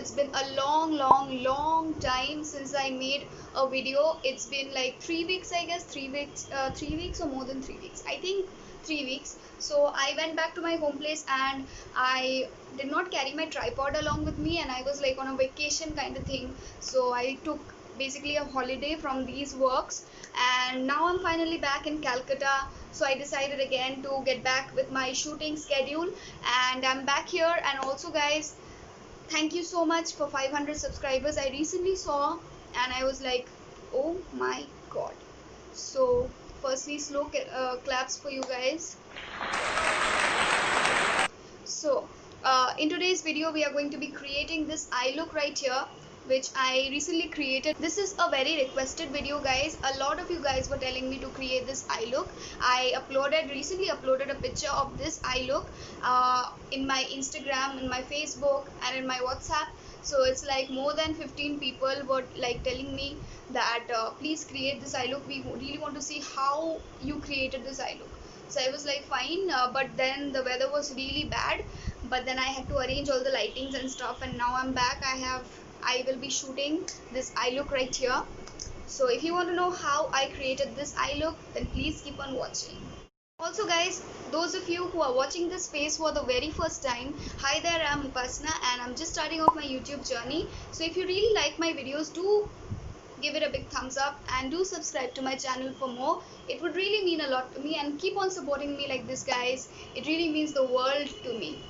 it's been a long time since I made a video. It's been like 3 weeks, I guess. 3 weeks, 3 weeks or more than 3 weeks. I think 3 weeks. So I went back to my home place and I did not carry my tripod along with me, and I was like on a vacation kind of thing. So I took basically a holiday from these works, and now I'm finally back in Calcutta. So I decided again to get back with my shooting schedule, and I'm back here. And also guys, thank you so much for 500 subscribers. I recently saw and I was like, oh my god. So firstly, slow claps for you guys. So in today's video we are going to be creating this eye look right here, which I recently created. This is a very requested video guys. A lot of you guys were telling me to create this eye look. I recently uploaded a picture of this eye look in my Instagram, in my Facebook and in my WhatsApp. So it's like more than 15 people were like telling me that please create this eye look. We really want to see how you created this eye look. So I was like fine, but then the weather was really bad, but then I had to arrange all the lightings and stuff, and now I'm back. I will be shooting this eye look right here. So if you want to know how I created this eye look, then please keep on watching. Also guys, those of you who are watching this face for the very first time, hi there, I'm Upasna and I'm just starting off my YouTube journey. So if you really like my videos, do give it a big thumbs up and do subscribe to my channel for more. It would really mean a lot to me, and keep on supporting me like this guys. It really means the world to me.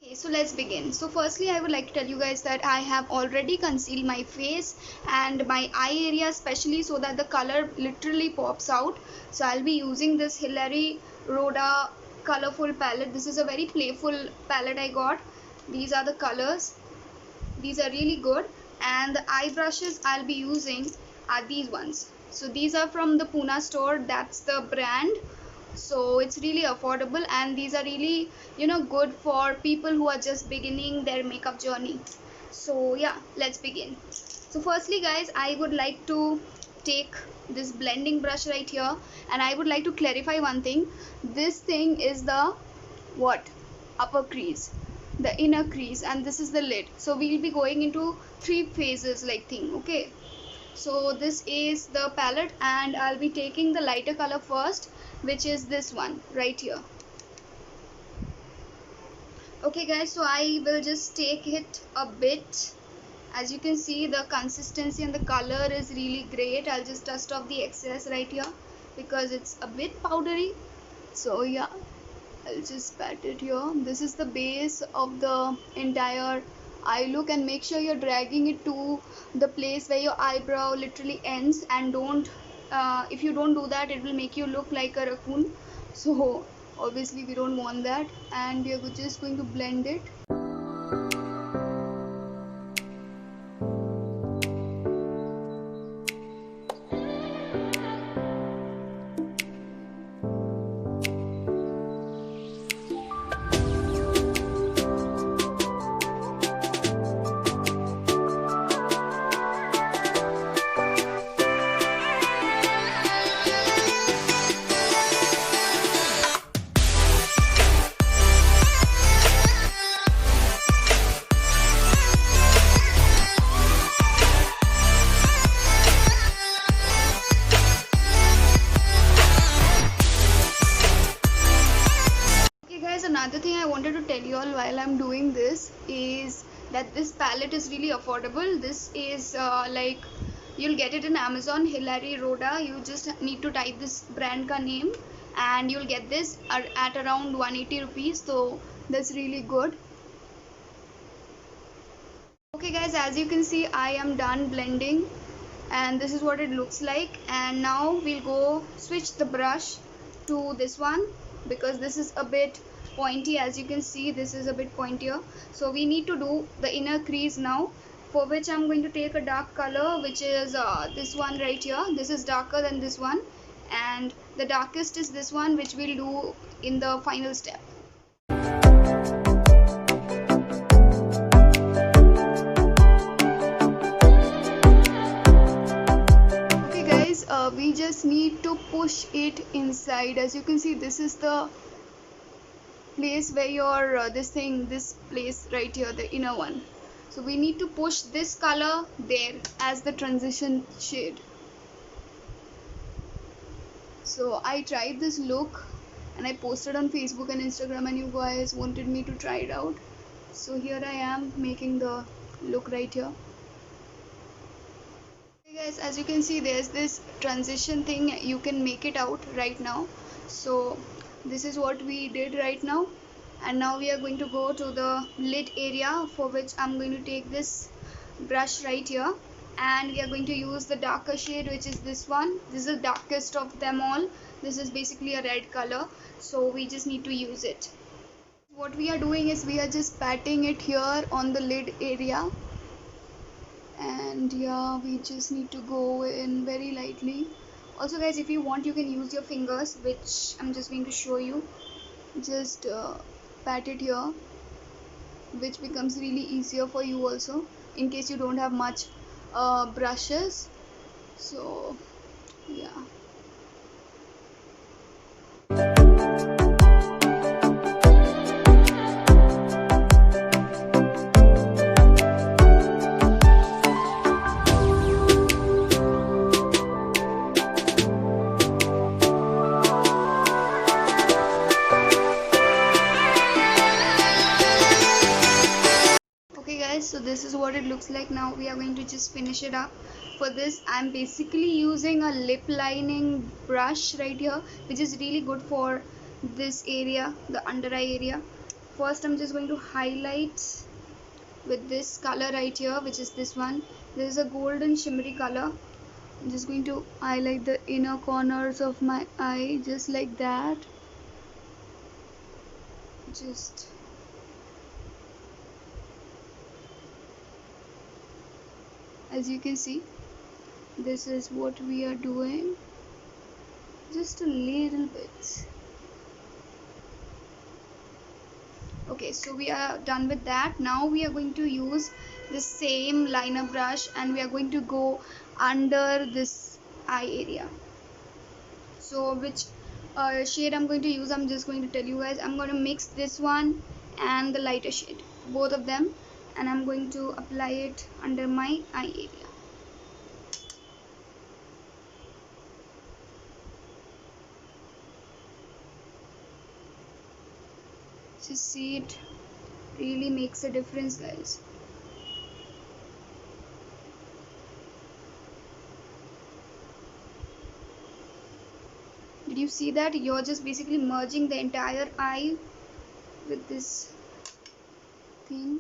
Okay, so let's begin. So firstly I would like to tell you guys that I have already concealed my face and my eye area especially, so that the color literally pops out. So I'll be using this Hilary Rhoda colorful palette. This is a very playful palette I got. These are the colors. These are really good. And the eye brushes I'll be using are these ones. So these are from the Pune store. That's the brand. So it's really affordable, and these are really, you know, good for people who are just beginning their makeup journey. So yeah, let's begin. So firstly guys, I would like to take this blending brush right here, and I would like to clarify one thing. This thing is the what? Upper crease, the inner crease, and this is the lid. So we will be going into 3 phases like thing. Okay, so this is the palette, and I'll be taking the lighter color first, which is this one right here. Okay guys, so I will just take it a bit. As you can see, the consistency and the color is really great. I'll just dust off the excess right here because it's a bit powdery. So yeah, I'll just pat it here. This is the base of the entire eye look, and make sure you're dragging it to the place where your eyebrow literally ends, and don't if you don't do that, it will make you look like a raccoon. So obviously we don't want that, and we are just going to blend it. Another thing I wanted to tell you all while I'm doing this is that this palette is really affordable. This is like, you'll get it in Amazon, Hilary Rhoda. You just need to type this brand ka name and you'll get this at around 180 rupees. So that's really good. Okay guys, as you can see, I am done blending and this is what it looks like. And now we'll go switch the brush to this one, because this is a bit pointy. As you can see, this is a bit pointier. So we need to do the inner crease now, for which I'm going to take a dark color, which is this one right here. This is darker than this one, and the darkest is this one, which we'll do in the final step. Okay guys, we just need to push it inside. As you can see, this is the place where your this place right here, the inner one. So we need to push this color there as the transition shade. So I tried this look and I posted on Facebook and Instagram, and you guys wanted me to try it out. So here I am making the look right here. Okay guys, as you can see, there's this transition thing, you can make it out right now. So this is what we did right now, and now we are going to go to the lid area, for which I'm going to take this brush right here, and we are going to use the darker shade, which is this one. This is the darkest of them all. This is basically a red color, so we just need to use it. What we are doing is we are just patting it here on the lid area, and yeah, we just need to go in very lightly. Also guys, if you want, you can use your fingers, which I'm just going to show you. Just pat it here, which becomes really easier for you also, in case you don't have much brushes. So yeah. So this is what it looks like. Now we are going to just finish it up. For this, I'm basically using a lip lining brush right here, which is really good for this area, the under eye area. First, I'm just going to highlight with this color right here, which is this one. This is a golden shimmery color. I'm just going to highlight the inner corners of my eye, just like that. Just as you can see, this is what we are doing, just a little bit. Okay, so we are done with that. Now we are going to use the same liner brush, and we are going to go under this eye area. So which shade I'm going to use, I'm just going to tell you guys. I'm going to mix this one and the lighter shade, both of them, and I'm going to apply it under my eye area. Just see, it really makes a difference, guys. Did you see that? You're just basically merging the entire eye with this thing.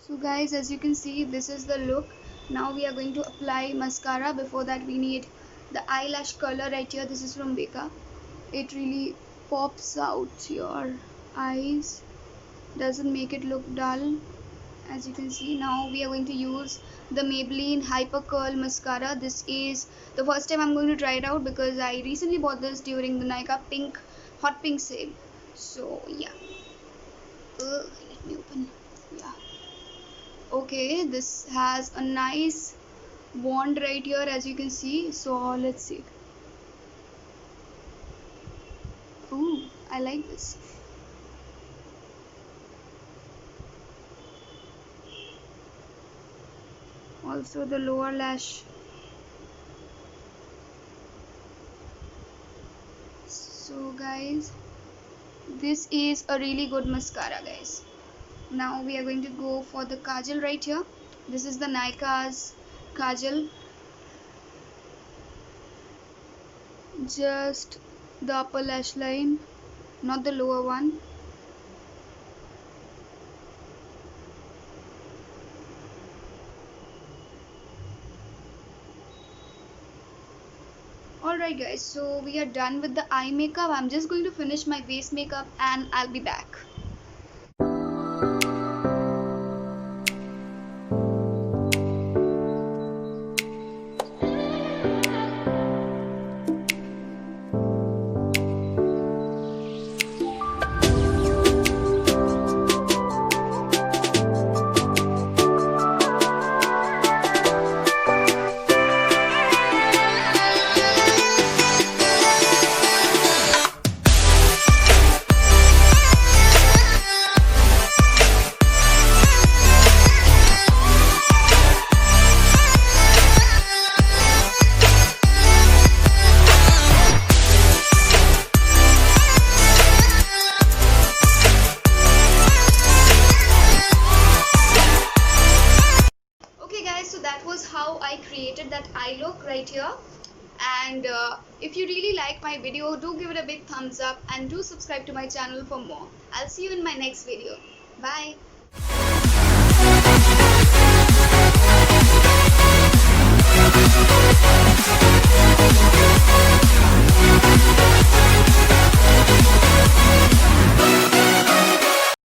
So guys, as you can see, this is the look. Now we are going to apply mascara. Before that, we need the eyelash color right here. This is from Becca. It really pops out your eyes, doesn't make it look dull, as you can see. Now we are going to use the Maybelline Hyper Curl mascara. This is the first time I'm going to try it out, because I recently bought this during the Nykaa pink hot pink sale. So yeah, let me open. Yeah, okay, this has a nice wand right here, as you can see. So let's see. Ooh, I like this. Also the lower lash. So guys, this is a really good mascara, guys. Now we are going to go for the kajal right here. This is the Nykaa's kajal. Just the upper lash line, not the lower one. Alright guys, so we are done with the eye makeup. I'm just going to finish my face makeup and I'll be back. that was how I created that eye look right here. And if you really like my video, do give it a big thumbs up and do subscribe to my channel for more. I'll see you in my next video. Bye.